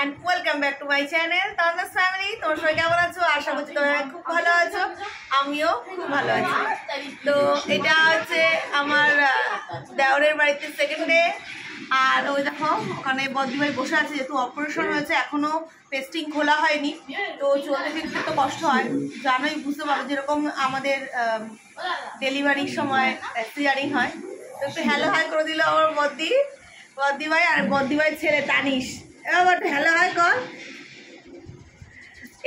and welcome back to my channel Tandas Family। তোমরা সবাই কেমন আছো? আশা করছি তোমরা খুব ভালো আছো, আমিও খুব ভালো আছি। তো এটা হচ্ছে আমার দেওরের বাড়িতে সেকেন্ড ডে। আর ওই দেখো ওখানে বদ্দি ভাই বসে আছে, যেহেতু অপারেশন হয়েছে এখনো পেস্টিং খোলা হয়নি, তো চলতে ফিরতে তো কষ্ট হয়, জানোই, বুঝতে পারো যেরকম আমাদের ডেলিভারির সময় সিজারিং হয়। তো একটু হ্যালো হাই করে দিল আমার বদ্দি ভাই আর বদ্দি ভাইয়ের ছেলে তানিশ। এবার হ্যালো হাই কর।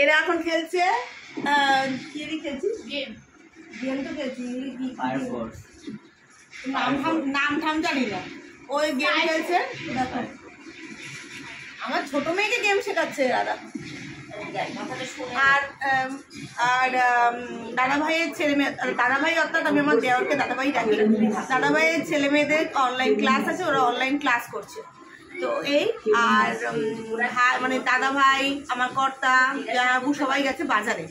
এরা এখন খেলছে কি খেলছি, গেম তো খেলছি, নাম ঠাম জানি না, ওই গেম খেলছে। দেখো আমার ছোট মেয়েকে গেম শেখাচ্ছে দাদা। আর আর দাদা ভাইয়ের ছেলে মেয়ে, দাদা ভাই অর্থাৎ আমি আমার দেওরকে দাদা ভাই ডাকি, দাদা ভাইয়ের ছেলে মেয়েদের অনলাইন ক্লাস আছে, ওরা অনলাইন ক্লাস করছে। তো এই আর মানে দাদা ভাই, আমার কর্তা, জানাবু সবাই গেছে বাজারে।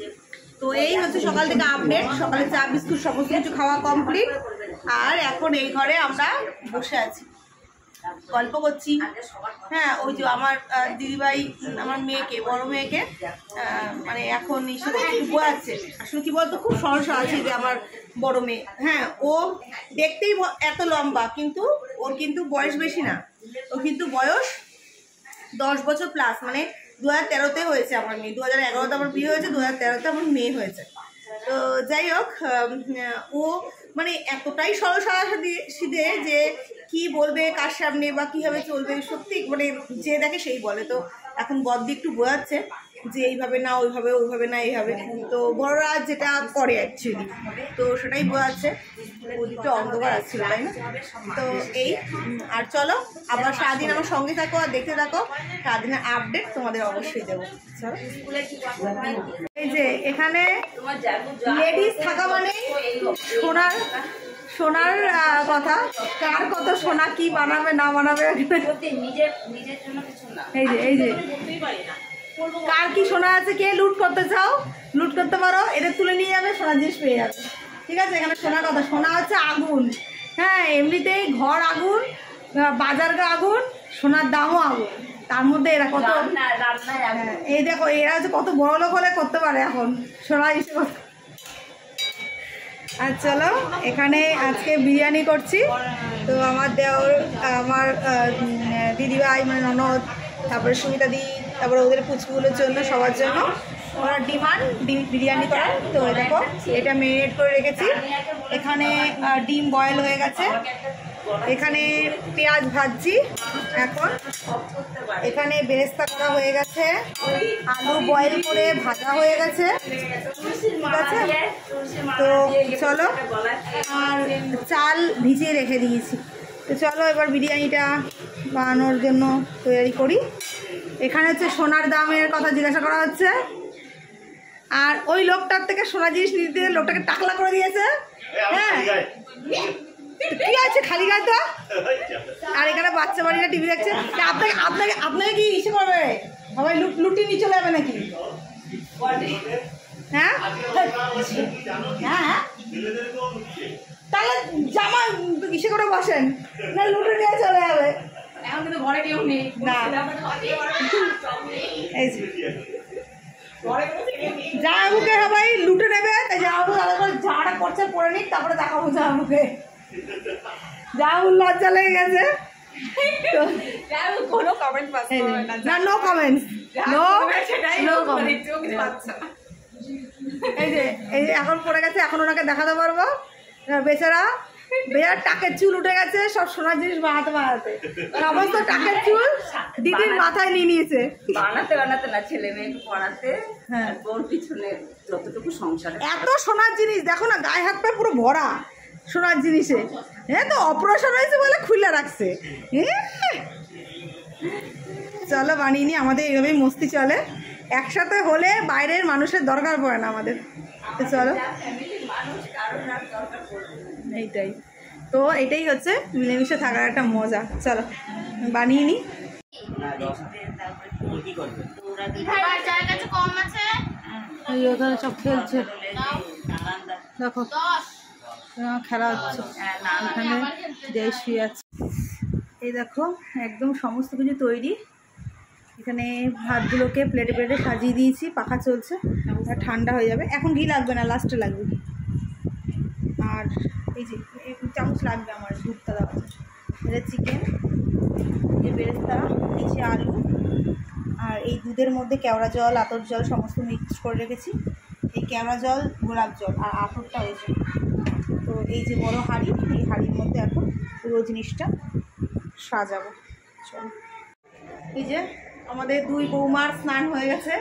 তো এই হচ্ছে সকাল থেকে আপডেট। সকালে চা বিস্কুট সমস্ত কিছু খাওয়া কমপ্লিট, আর এখন এই ঘরে আমরা বসে আছি, গল্প করছি। হ্যাঁ, ওই যে আমার দিদিভাই আমার মেয়েকে, বড় মেয়েকে মানে এখন হিসেবে বোঝাচ্ছে। আসলে কি বলতো, খুব সমস্যা আছে যে আমার বড় মেয়ে, হ্যাঁ ও দেখতেই এত লম্বা, কিন্তু ওর কিন্তু বয়স বেশি না, ও কিন্তু বয়স 10 বছর প্লাস। মানে 2013-তে হয়েছে আমার মেয়ে, 2011-তে আমার বিয়ে হয়েছে, 2013-তে আমার মেয়ে হয়েছে। তো যাই হোক, ও মানে এতটাই সিধে যে কি বলবে কার সামনে বা কীভাবে চলবে, সত্যি মানে যে দেখে সেই বলে। তো এখন বদ্দি একটু বোঝাচ্ছে যে এইভাবে না ওইভাবে, ওইভাবে না এইভাবে। তো বড়রা যেটা করে অ্যাকচুয়ালি, তো সেটাই বোঝাচ্ছে। ওদিকটা অন্ধকার আসছিল, তাই না? তো এই আর চলো আবার সারাদিন আমার সঙ্গে থাকো আর দেখতে থাকো, সারাদিনের আপডেট তোমাদের অবশ্যই দেবো। চলো, এই যে এখানে লেডিস থাকা মানে সোনার কথা, কার কত সোনা কি বানাবে না বানাবে, এই যে কার কি সোনা আছে, কে লুট করতে চাও লুট করতে পারো, এদের তুলে নিয়ে যাবে, সোনার জিনিস পেয়ে যাবে। ঠিক আছে, এখানে সোনার কথা, সোনা হচ্ছে আগুন। হ্যাঁ, এমনিতেই ঘর আগুন, বাজার আগুন, সোনার দামও আগুন, তার মধ্যে এরা কত, এই দেখো এরা হচ্ছে কত বড় লোক হলে করতে পারে এখন সোনা হিসেবে। আর চলো, এখানে আজকে বিরিয়ানি করছি। তো আমার দেওর, আমার দিদিভাই মানে ননদ, তারপরে সুমিতা দি, তারপরে ওদের পুচকুগুলোর জন্য, সবার জন্য ওরা ডিমান্ড বিরিয়ানি করার। তো দেখো এটা মেরিনেট করে রেখেছি। এখানে ডিম বয়েল হয়ে গেছে, এখানে পেঁয়াজ ভাজছি এখন, এখানে বেরেস্তা করা হয়ে গেছে, আলু বয়েল করে ভাজা হয়ে গেছে। ঠিক আছে, তো চলো, আর চাল ভিজিয়ে রেখে দিয়েছি। তো চলো এবার বিরিয়ানিটা বানানোর জন্য তৈরি করি। এখানে হচ্ছে সোনার দামের কথা জিজ্ঞাসা করা হচ্ছে, আর ওই লোকটার থেকে সোনা জিনিস নিতে লোকটাকে টাকলা করে দিয়েছে। হ্যাঁ, কি আছে খালি গায়ে তো। আর এখানে বাচ্চা বাড়িটা টিভি দেখছে। আপনাকে কি ইসে করবে, সবাই লুটি নিয়ে চলে যাবে নাকি? হ্যাঁ হ্যাঁ, তাহলে জামা ইসে করে বসেন, না লুটি নিয়ে চলে যাবে। এখন কিন্তু ঘরে কেউ নেই না, এই জামাবুকে সবাই লুটে নেবে, তাই জামাবু দাদা করে ঝাড়া করছে পরে নিক, তারপরে দেখাবো জামাবুকে। জামাবুর লজ্জা লেগে গেছে। কোনো কমেন্ট না, নো কমেন্টস, নো কমেন্ট। এই যে এখন পড়ে গেছে, এখন ওনাকে দেখাতে পারবো। বেচারা টাকের চুল উঠে গেছে, সব সোনার জিনিস বানাতে সমস্ত টাকের চুল দিদির মাথায় নিয়ে নিয়েছে। বানাতে না, ছেলে মেয়েকে পড়াতে, হ্যাঁ, ওর পিছনে যতটুকু সংসারে এত সোনার জিনিস দেখো না, গায়ে হাত পায়ে পুরো ভরা সোনার জিনিসে। হ্যাঁ, তো অপারেশন হয়েছে বলে খুলে রাখছে। চলো বানিয়ে নি, আমাদের এইভাবেই মস্তি চলে। একসাথে হলে বাইরের মানুষের দরকার পড়ে না আমাদের। চলো, এইটাই তো, এটাই হচ্ছে মিলেমিশে থাকার একটা মজা। চলো বানিয়ে নি। ওখানে সব খেলছে, দেখো খেলা হচ্ছে, এখানে জয় শুয়ে আছে। এই দেখো একদম সমস্ত কিছু তৈরি, এখানে ভাতগুলোকে প্লেটে প্লেটে সাজিয়ে দিয়েছি, পাখা চলছে, ঠান্ডা হয়ে যাবে। এখন ঘি লাগবে না, লাস্টে লাগবে। আর এই যে চামচ লাগবে আমার দুধটা দেওয়া আছে। এটা চিকেন, এই বেরেস্তা, নিচে আলু, আর এই দুধের মধ্যে কেওড়া জল, আতর জল সমস্ত মিক্স করে রেখেছি। এই কেওড়া জল, গোলাপ জল আর আতরটা হয়েছে। তো এই যে বড় হাঁড়ি, এই হাঁড়ির মধ্যে এখন পুরো জিনিসটা সাজাবো। চল, এই যে আমাদের দুই বৌমার স্নান হয়ে গেছে।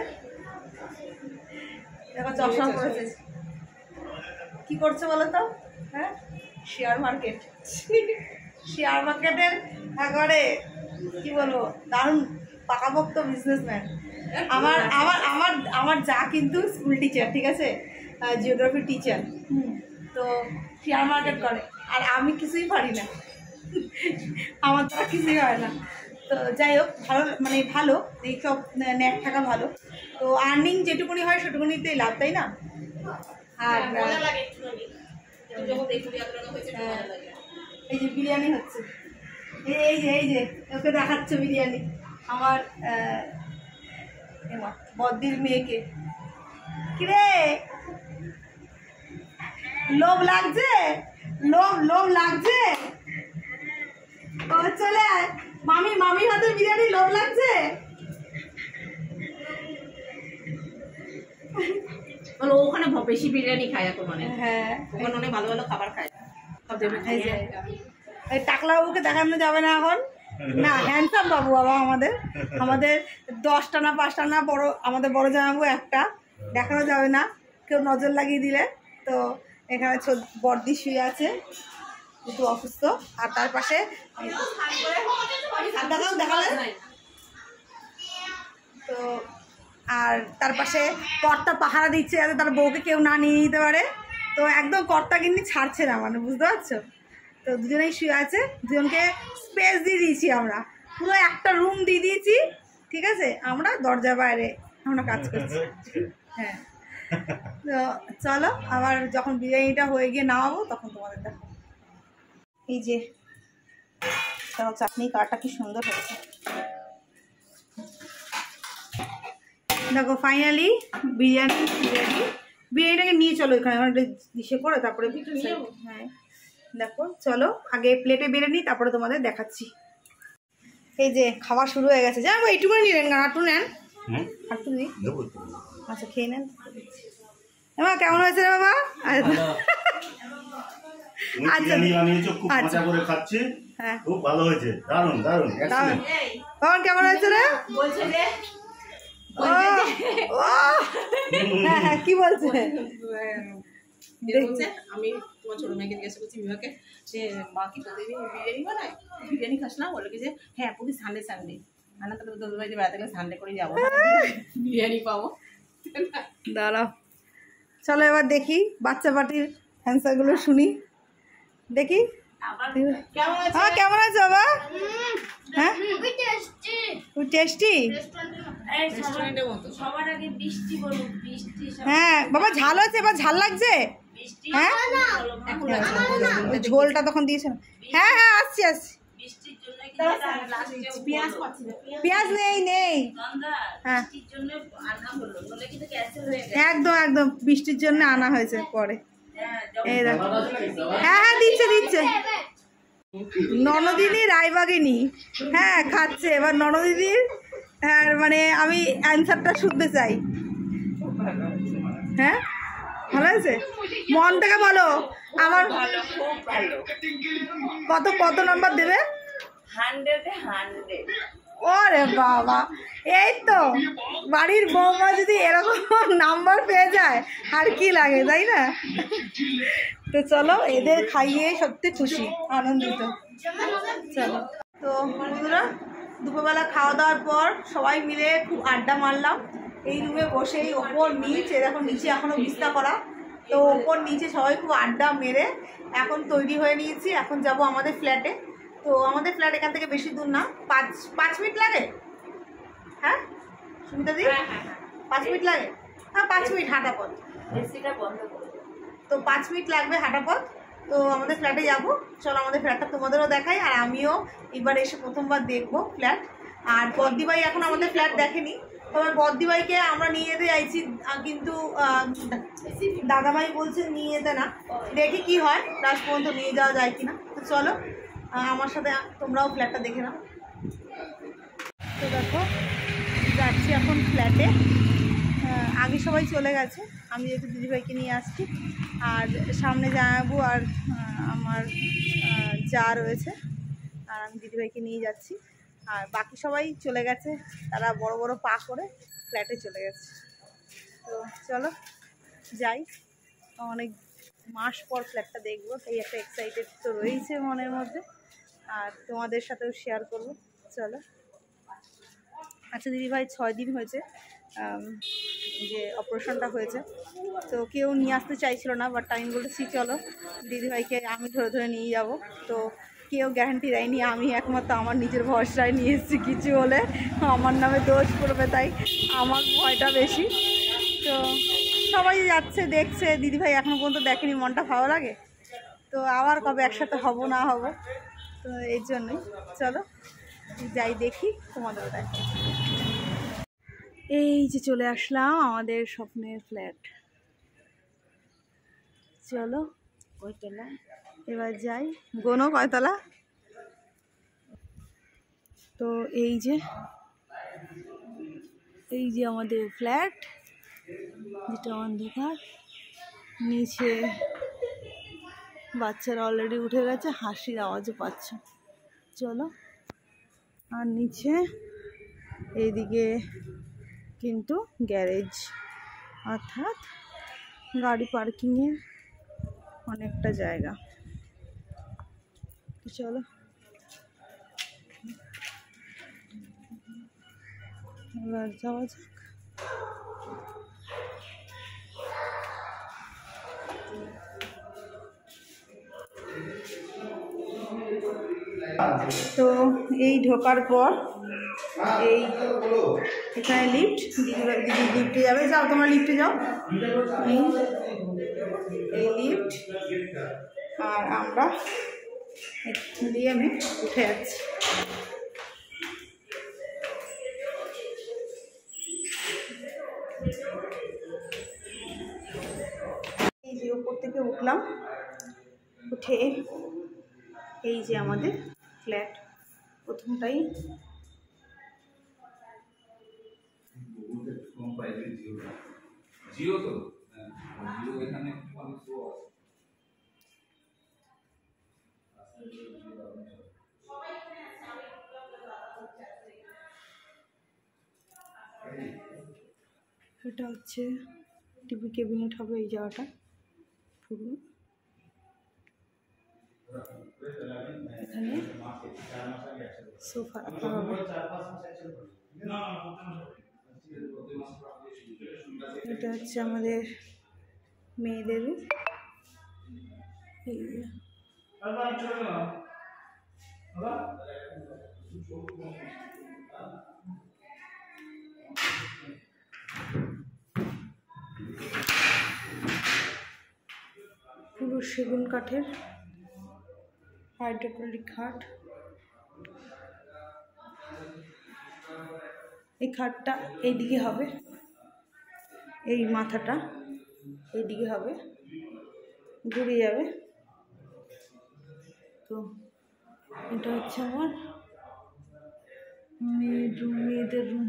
দেখো চশমা পড়েছে। কি করছে বলো তো? হ্যাঁ, শেয়ার মার্কেট। শেয়ার মার্কেটের একবারে কি বলবো, দারুণ পাকাপোক্ত বিজনেসম্যান। আমার আমার আমার আমার যা কিন্তু স্কুল টিচার, ঠিক আছে, জিওগ্রাফি টিচার। তো শেয়ার মার্কেট করে, আর আমি কিছুই পারি না, আমার দ্বারা কিছুই হয় না। তো যাই হোক, ভালো মানে ভালো, এইসব নেট থাকা ভালো। তো আর্নিং যেটুকুনি হয় সেটুকুনিতেই লাভ, তাই না? আর এই যে বিরিয়ানি হচ্ছে, এই যে ওকে দেখাচ্ছে বিরিয়ানি, আমার বদ্দির মেয়েকে। কিরে, লোভ লাগছে? লোভ লাগছে? ও চলে আয়, মামির হাতে বিরিয়ানি লোভ লাগছে? বলো, ওখানে বেশি বিরিয়ানি খায় এখন, মানে হ্যাঁ, ওখানে অনেক ভালো ভালো খাবার খায়। এই টাকলা বাবুকে দেখানো যাবে না এখন, না, হ্যান্ডসাম বাবু বাবা, আমাদের 10টা না 5টা না বড়, আমাদের বড় জামাবু একটা, দেখানো যাবে না, কেউ নজর লাগিয়ে দিলে। তো এখানে বর্দি শুয়ে আছে, একটু অসুস্থ। আর তার পাশে দেখালে তো, আর তার পাশে কর্তা পাহারা দিচ্ছে যাতে তার বউকে কেউ না নিয়ে নিতে পারে। তো একদম কর্তা কিন্তু ছাড়ছে না, মানে বুঝতে পারছো? তো দুজনেই শুয়ে আছে, দুজনকে স্পেস দিয়ে দিয়েছি আমরা, পুরো একটা রুম দিয়ে দিয়েছি, ঠিক আছে? আমরা দরজা বাইরে আমরা কাজ করছি। হ্যাঁ, তো চলো, আবার যখন বিরিয়ানিটা হয়ে গিয়ে নামাবো তখন তোমাদের দেখো। এই যে চাটনি কাটা কি সুন্দর হয়েছে দেখো। ফাইনালি বিরিয়ানিটাকে নিয়ে চলো এখানে, একটা ডিশে করে তারপরে। হ্যাঁ দেখো, চলো আগে প্লেটে বেড়ে নিই, তারপরে তোমাদের দেখাচ্ছি। এই যে খাওয়া শুরু হয়ে গেছে, জানো এইটুকু নিলেন না, আটু নেন, আটু দিই। আচ্ছা খেয়ে নেন। এবার কেমন হয়েছে রে বাবা? আচ্ছা, খুব ভালো হয়েছে, দারুণ দারুণ। বাবা কেমন হয়েছে রে? হ্যাঁ, কি বলছে? আমি তোমার ছোট মেয়েকে জিজ্ঞাসা করছি বিভাকে যে মা কি প্রতিদিন বিরিয়ানি বানায়, বিরিয়ানি খাস না? বলে কি যে হ্যাঁ, প্রতি সানডে না, তো তোদের বাড়িতে বেড়াতে গেলে সানডে করে যাবো, বিরিয়ানি পাবো। দাঁড়াও, চলো এবার দেখি বাচ্চা পার্টির অ্যান্সারগুলো শুনি, দেখি কেমন আছে বাবা। হ্যাঁ, টেস্টি। হ্যাঁ বাবা, ঝাল হয়েছে, এবার ঝাল লাগছে। হ্যাঁ, ঝোলটা তখন দিয়েছে। হ্যাঁ আসছি। পেঁয়াজ নেই। হ্যাঁ একদম বৃষ্টির জন্য আনা হয়েছে পরে। এই দেখো, হ্যাঁ দিচ্ছে। ননদিনী রায়বাগিনী, হ্যাঁ খাচ্ছে। এবার ননদিনীর, হ্যাঁ মানে আমি অ্যান্সারটা শুনতে চাই। হ্যাঁ ভালো আছে, মন থেকে বলো। আমার কত নাম্বার দেবে? 100 ওরে বাবা, এই তো বাড়ির বৌমা যদি এরকম নাম্বার পেয়ে যায় আর কি লাগে, তাই না? তো চলো, এদের খাইয়ে সত্যি খুশি, আনন্দিত। চলো, তো বন্ধুরা দুপুরবেলা খাওয়া দাওয়ার পর সবাই মিলে খুব আড্ডা মারলাম এই রুমে বসেই, ওপর নিচে দেখো, নিচে এখনও বিছনা করা, তো ওপর নিচে সবাই খুব আড্ডা মেরে এখন তৈরি হয়ে নিয়েছি। এখন যাব আমাদের ফ্ল্যাটে। তো আমাদের ফ্ল্যাট এখান থেকে বেশি দূর না, 5 মিনিট লাগে। হ্যাঁ সুমিতা দি, 5 মিনিট লাগে। হ্যাঁ 5 মিনিট হাঁটা পথ, তো 5 মিনিট লাগবে হাঁটা পথ। তো আমাদের ফ্ল্যাটে যাব, চলো আমাদের ফ্ল্যাটটা তোমাদেরও দেখাই। আর আমিও এবার এসে প্রথমবার দেখবো ফ্ল্যাট। আর বদ্দিভাই এখন আমাদের ফ্ল্যাট দেখেনি, তবে বদ্দিভাইকে আমরা নিয়ে যেতে চাইছি, কিন্তু দাদাভাই বলছে নিয়ে যেতে না, দেখি কি হয় লাস্ট পর্যন্ত নিয়ে যাওয়া যায় কিনা। তো চলো আমার সাথে তোমরাও ফ্ল্যাটটা দেখে নাও। তো দেখো যাচ্ছি এখন ফ্ল্যাটে। আগে সবাই চলে গেছে, আমি যেহেতু দিদিভাইকে নিয়ে আসছি, আর সামনে জামাইবাবু আর আমার যা রয়েছে, আর আমি দিদিভাইকে নিয়ে যাচ্ছি। আর বাকি সবাই চলে গেছে, তারা বড় বড় পা করে ফ্ল্যাটে চলে গেছে। তো চলো যাই, অনেক মাস পর ফ্ল্যাটটা দেখবো, তাই একটা এক্সাইটেড তো রয়েছে মনের মধ্যে, আর তোমাদের সাথেও শেয়ার করব। চলো। আচ্ছা দিদিভাই 6 দিন হয়েছে যে অপারেশনটা হয়েছে, তো কেউ নিয়ে আসতে চাইছিল না, বাট আমি বলেছি চলো দিদিভাইকে আমি ধরে ধরে নিয়ে যাব। তো কেউ গ্যারান্টি দেয়নি, আমি একমাত্র আমার নিজের ভরসায় নিয়ে এসেছি, কিছু হলে আমার নামে দোষ পড়বে, তাই আমার ভয়টা বেশি। তো সবাই যাচ্ছে দেখছে, দিদিভাই এখনও পর্যন্ত দেখেনি, মনটা ভালো লাগে। তো আবার কবে একসাথে হব না হব, তো এই জন্যই চলো যাই দেখি, তোমাদেরও দেখো। এই যে চলে আসলাম আমাদের স্বপ্নের ফ্ল্যাট। চলো কয়তলা, এবার যাই, গোনো কয়তলা। তো এই যে আমাদের ফ্ল্যাট, যেটা অন্ধকার, নিচে বাচ্চারা অলরেডি উঠে গেছে, হাসির আওয়াজও পাচ্ছ। চলো, আর নিচে এইদিকে কিন্তু গ্যারেজ, অর্থাৎ গাড়ি পার্কিংয়ের অনেকটা জায়গা। চলো এবার যাওয়া যাক। তো এই ঢোকার পর এই এখানে লিফট, দিদি লিফটে যাবে, যাও তোমরা লিফটে যাও। এই লিফট, আর আমরা এখান দিয়ে আমি উঠে যাচ্ছি। এই যে উপর থেকে উঠলাম, উঠে এই যে আমাদের ফ্ল্যাট, প্রথমটাই জিও তো জিও এখানে এটা হচ্ছে টিভি ক্যাবিনেট হবে এই জায়গাটা পুরো। এখানে সোফা রাখা হবে। এটা হচ্ছে আমাদের মেয়েদের রুম। পুরো সেগুন কাঠের হাইড্রোক্লিক খাট। এই খাটটা এইদিকে হবে, এই মাথাটা এইদিকে হবে, ঘুরে যাবে। তো এটা হচ্ছে আমার মেয়েদের রুম।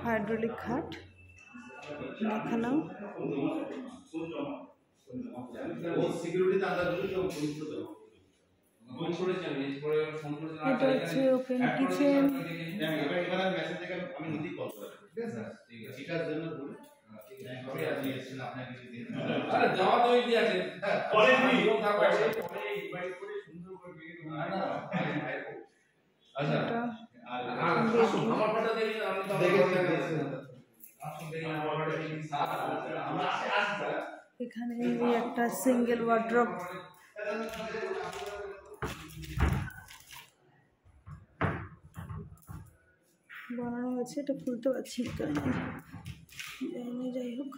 হাইড্রোলিক খাট দেখালাম। এটা হচ্ছে ওপেন কিচেন। এখানে একটা সিঙ্গেল ওয়ার্ড্রপ। বানানো হয়েছে, এটা খুলতে পারছি না, যাই হোক।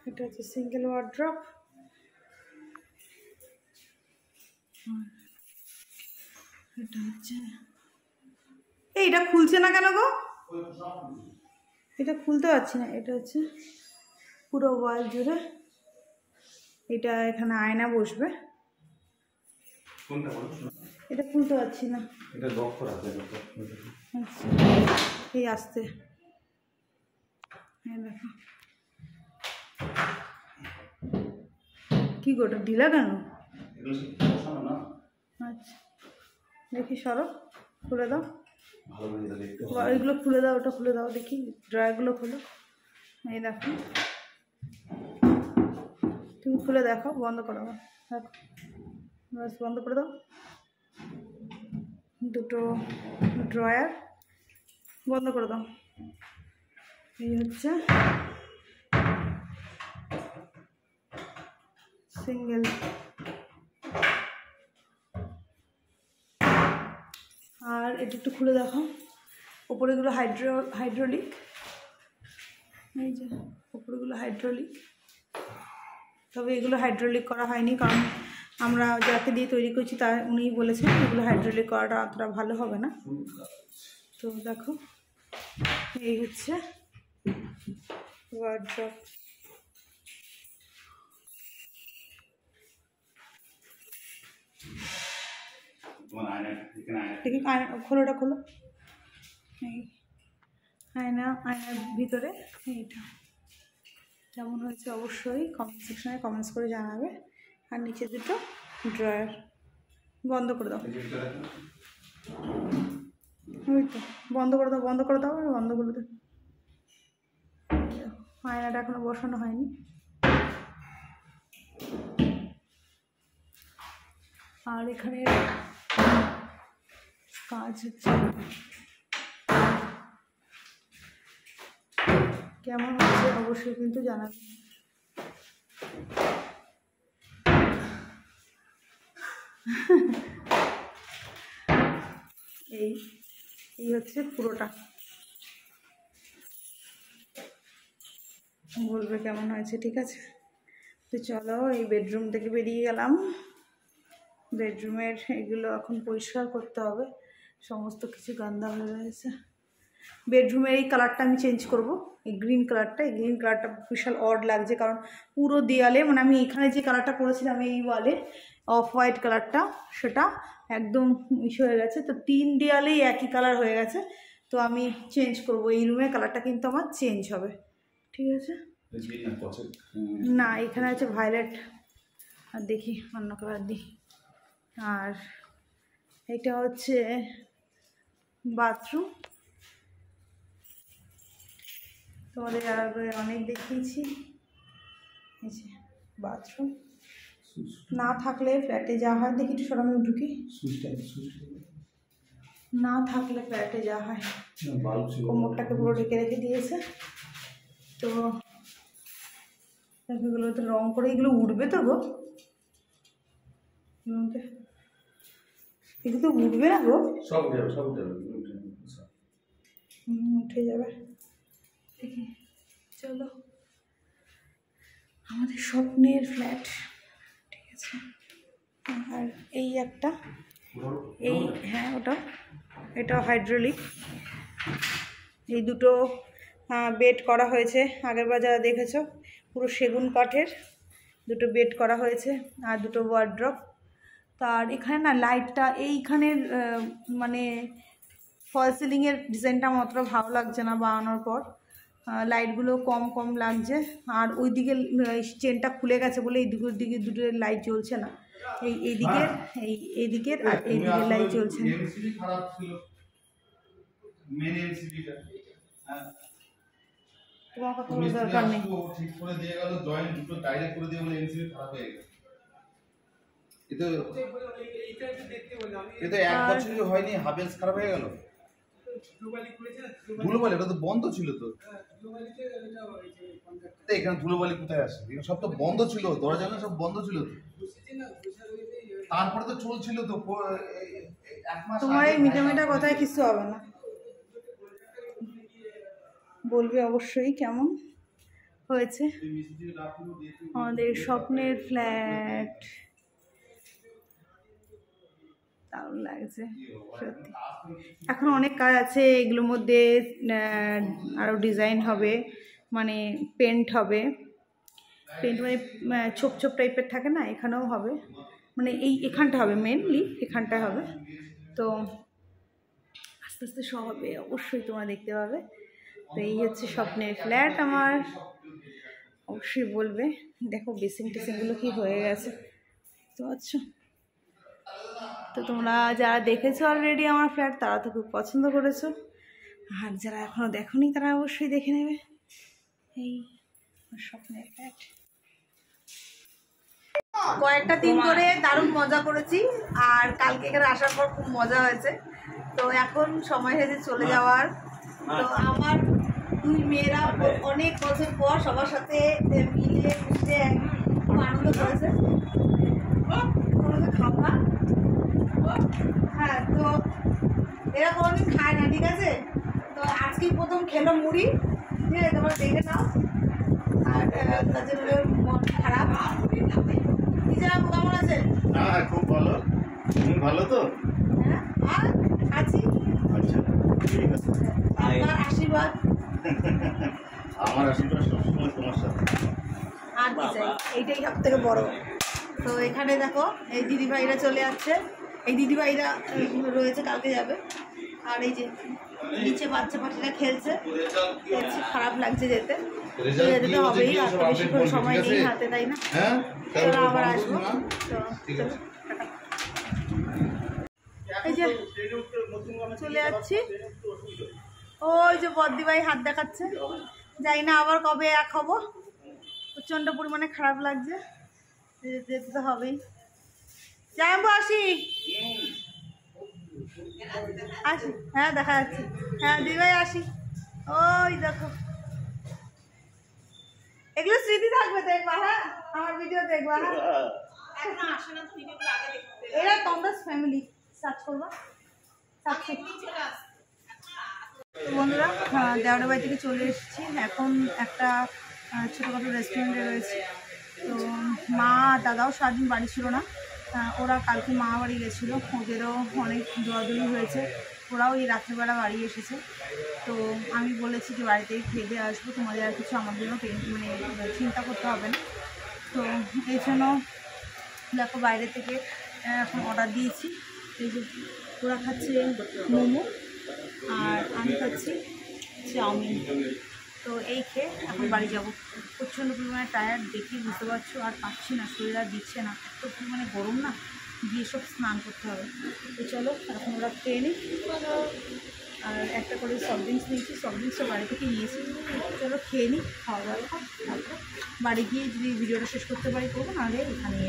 এটা হচ্ছে সিঙ্গেল ওয়ার্ড্রপ। এটা হচ্ছে এইটা খুলছে না কেন গো? এটা খুলতে পারছি না। এটা হচ্ছে পুরো ওয়াল জুড়ে, এটা এখানে আয়না বসবে। কোনটা বলো? এটা খুলতে পারছি না। এটা লক করা আছে। আচ্ছা, এই আসতে দেখো কি গোটা ঢিলা কেন? এগুলো বসানো না, আচ্ছা দেখি সরো, খুলে দাও। ভালো করে দেখতে এগুলো খুলে দাও, ওটা খুলে দাও দেখি, ড্রয়ারগুলো খোলো। এই দেখো, তুমি খুলে দেখো, বন্ধ করো, দেখো বাস বন্ধ করে দাও। দুটো ড্রয়ার বন্ধ করে দাও। এই হচ্ছে সিঙ্গেল। আর এটা একটু খুলে দেখো, ওপরেগুলো হাইড্রোলিক, এই যে ওপরেগুলো হাইড্রোলিক। তবে এগুলো হাইড্রোলিক করা হয়নি, কারণ আমরা যাকে দিয়ে তৈরি করছি তা উনিই বলেছেন এগুলো হাইড্রোলিক করাটা অতটা ভালো হবে না। তো দেখো এই হচ্ছে ওয়ার্ড্রপ। দেখি খোলোটা খোলো। এই আয়নার ভিতরে এইটা কেমন হয়েছে অবশ্যই কমেন্ট সেকশনে কমেন্টস করে জানাবে। আর নিচে দুটো ড্রয়ার বন্ধ করে দাও। ওই তো বন্ধ করে দাও, বন্ধ করে দাও, আর বন্ধ করে দাও। আয়নাটা এখনো বসানো হয়নি। আর এখানে কাজ হচ্ছে, কেমন হচ্ছে অবশ্যই কিন্তু জানাবে। এই হচ্ছে পুরোটা, বলবে কেমন হয়েছে। ঠিক আছে, তো চলো এই বেডরুম থেকে বেরিয়ে গেলাম। বেডরুমের এগুলো এখন পরিষ্কার করতে হবে, সমস্ত কিছু গান্দা হয়ে রয়েছে। বেডরুমের এই কালারটা আমি চেঞ্জ করব, এই গ্রিন কালারটা। এই গ্রিন কালারটা বিশাল অড লাগছে, কারণ পুরো দেয়ালে, মানে আমি এখানে যে কালারটা করেছিলাম এই ওয়ালে অফ হোয়াইট কালারটা, সেটা একদম মিশ হয়ে গেছে। তো 3 দেয়ালেই একই কালার হয়ে গেছে, তো আমি চেঞ্জ করব। এই রুমের কালারটা কিন্তু আমার চেঞ্জ হবে। ঠিক আছে, না এখানে আছে ভায়োলেট, আর দেখি অন্য কালার দিই। আর এটা হচ্ছে বাথরুম, তোমাদের আগে অনেক দেখিয়েছি। এই যে বাথরুম, না থাকলে ফ্ল্যাটে যা হয়, দেখি একটু সরামি ঢুকি, না থাকলে ফ্ল্যাটে যা হয়, কোমরটাকে পুরো ঢেকে রেখে দিয়েছে। তো এগুলো তো রং করে, এগুলো উঠবে তো গো, এগুলো তো উঠবে না গো, সব যাবে, সব যাবে, উঠে যাবে। দেখি চলো, আমাদের স্বপ্নের ফ্ল্যাট। ঠিক আছে, আর এই একটা, এই হ্যাঁ ওটা, এটা হাইড্রোলিক। এই দুটো বেড করা হয়েছে, আগেরবার যারা দেখেছো পুরো সেগুন কাঠের দুটো বেড করা হয়েছে, আর দুটো ওয়ার্ড্রপ। তার এখানে না লাইটটা এইখানের মানে ফল সিলিংয়ের ডিজাইনটা আমার অতটা ভালো লাগছে না বানানোর পর, লাইটগুলো কম কম লাগছে। আর ওই দিকে চেনটা খুলে গেছে বলে এই দিকে দুটো লাইট জ্বলছে না, এইদিকের এইদিকের আর এইদিকের লাইট জ্বলছে না। খারাপ ছিল মেন এমসিবিটা, তোমার কথা বলার দরকার নেই। ঠিক করে দিয়ে গেল, জয়েন্ট দুটো ডাইরেক্ট করে দিয়ে বলে এমসিবি খারাপ হয়ে গেল। এটা 1 বছরই হয়নি, হাবেলস খারাপ হয়ে গেল। ধুলোবালি, এটা তো বন্ধ ছিল তো। এখানে ধুলোবালি কোথায় আসে? এখানে সব তো বন্ধ ছিল, দরজা জানলা সব বন্ধ ছিল তো। তারপরে তো চলছিল তো 1 মাস। তোমার এই মিটামিটা কথায় কিছু হবে না, বলবে অবশ্যই কেমন হয়েছে আমাদের স্বপ্নের ফ্ল্যাট। দারুণ লাগছে সত্যি। এখন অনেক কাজ আছে এগুলোর মধ্যে, আরও ডিজাইন হবে, মানে পেন্ট হবে। পেন্ট মানে ছোপ ছোপ টাইপের থাকে না, এখানেও হবে, মানে এখানটা হবে, মেনলি এখানটা হবে। তো আস্তে আস্তে সব হবে, অবশ্যই তোমরা দেখতে পাবে। তো এই হচ্ছে স্বপ্নের ফ্ল্যাট আমার, অবশ্যই বলবে। দেখো বেসিং টেসিংগুলো কি হয়ে গেছে, তো আচ্ছা। তো তোমরা যারা দেখেছো অলরেডি আমার ফ্ল্যাট তারা তো খুব পছন্দ করেছো, আর যারা এখনও দেখোনি তারা অবশ্যই দেখে নেবে। এই স্বপ্নের ফ্ল্যাট। কয়েকটা দিন ধরে দারুণ মজা করেছি, আর কালকে এখানে আসার পর খুব মজা হয়েছে। তো এখন সময় হয়েছে চলে যাওয়ার। তো আমার দুই মেয়েরা অনেক বছর পর সবার সাথে মিলে মিশে খুব আনন্দ করেছে। খাওয়া, হ্যাঁ, তো এরা কোনোদিন খায় না, ঠিক আছে? তো আজকেই প্রথম খেলো মুড়ি, ঠিক আছে? তোমরা দেখে নাও। আর তার জন্য মন খারাপ। কি জানো কেমন আছে? হ্যাঁ, খুব ভালো। তুমি ভালো তো? হ্যাঁ, আর আছি। আচ্ছা, ঠিক আছে। আপনার আশীর্বাদ। আমার আশীর্বাদ সবসময় তোমার সাথে। আর কি চাই, এইটাই সব থেকে বড়। তো এখানে দেখো এই দিদিভাইরা চলে যাচ্ছে, এই দিদিভাইরা রয়েছে, কালকে যাবে। আর এই যে নিচে বাচ্চা পাখিরা খেলছে, দেখছি খারাপ লাগছে যেতে, যেতে তো হবেই, আর তো বেশিক্ষণ সময় নেই হাতে, তাই না? হ্যাঁ, চলো আবার আসবো। তো চলো, টাটা। এই যে চলে যাচ্ছি, ওই যে বদ্দিভাই হাত দেখাচ্ছে, যাই না আবার কবে এক হবো। প্রচণ্ড পরিমাণে খারাপ লাগছে, যেতে তো হবেই। যাবো, আসি আসি, হ্যাঁ দেখা যাচ্ছে, হ্যাঁ দিদিভাই আসি। ওই দেখো, এগুলো স্মৃতি থাকবে, দেখবা, হ্যাঁ আমার ভিডিও দেখবা, হ্যাঁ। এরা তমদাস ফ্যামিলি, সার্চ করবা, বন্ধুরা। দেওয়ার বাড়ি থেকে চলে এসেছি, এখন একটা ছোটোখাটো রেস্টুরেন্টে রয়েছে। তো মা দাদাও সারাদিন বাড়ি ছিল না, ওরা কালকে মা বাড়ি গেছিলো, ওদেরও অনেক দৌড়াদৌড়ি হয়েছে, ওরাও এই রাত্রিবেলা বাড়ি এসেছে। তো আমি বলেছি যে বাড়িতেই খেয়ে দিয়ে আসবো, তোমাদের আর কিছু আমার জন্য মানে চিন্তা করতে হবে না। তো এই জন্য দেখো বাইরে থেকে এখন অর্ডার দিয়েছি। এই যে ওরা খাচ্ছে মোমো আর আমি খাচ্ছি চাউমিন। তো এই খেয়ে এখন বাড়ি যাবো। প্রচণ্ড পরিমাণে টায়ার্ড, দেখেই বুঝতে পারছো, আর পাচ্ছি না, শরীর আর দিচ্ছে না, এত পরিমাণে গরম না, গিয়ে সব স্নান করতে হবে। তো চলো এখন ওরা খেয়ে নিই। আর একটা করে সফট ড্রিঙ্কস নিয়েছি, সফট ড্রিঙ্কসটা বাড়ি থেকে নিয়েছি। চলো খেয়ে নিই, খাওয়া দাওয়া তারপর বাড়ি গিয়ে যদি ভিডিওটা শেষ করতে পারি করবো, নাহলে এখানে